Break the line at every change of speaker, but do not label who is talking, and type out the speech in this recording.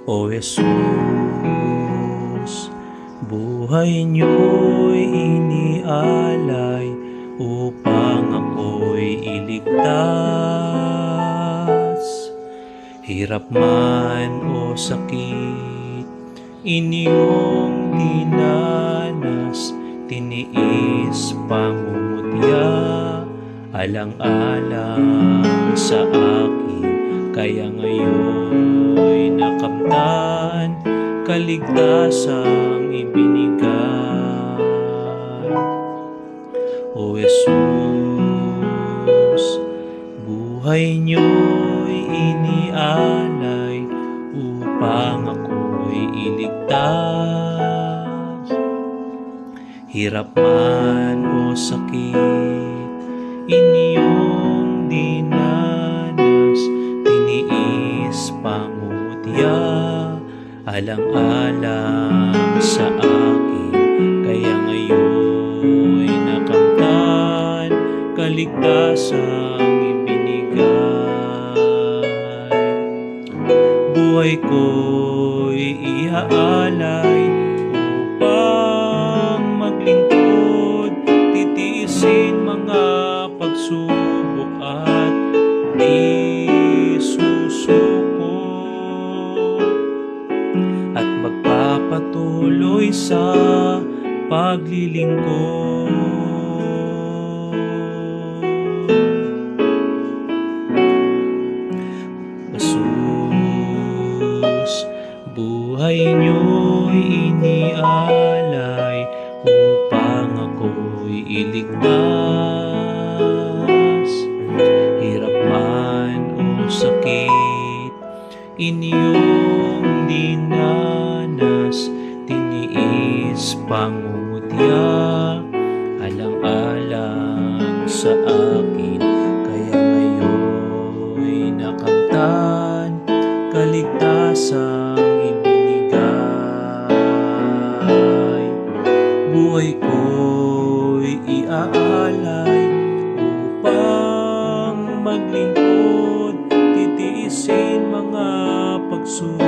O Jesus, buhay niyo'y inialay upang ako'y iligtas. Hirap man o sakit, inyong dinanas, tiniis pangungutya, alang-alang sa akin, kaya ngayon'y nakamtan, kaligtasang ibinigay. O Jesus, buhay niyo'y inialay upang ako'y iligtas. Hirap man o sakit, inyong dinanas, tiniis pangungutya, alang-alang sa akin, kaya ngayon'y nakamtan, kaligtasang ibinigay. Buhay ko'y iaalay upang maglingkod, titiisin mga pagsubok at di susuko, at magpapatuloy sa paglilingkod. Jesus, buhay niyo'y inialay upang ako'y iligtas. Hirap man o sakit, inyong dinanas, tiniis pangungutya, alang-alang sa akin, kaya ngayon'y nakamtan, kaligtasang ibinigay. Buhay ko'y iaalay upang maglingkod, titiisin mga pagsubok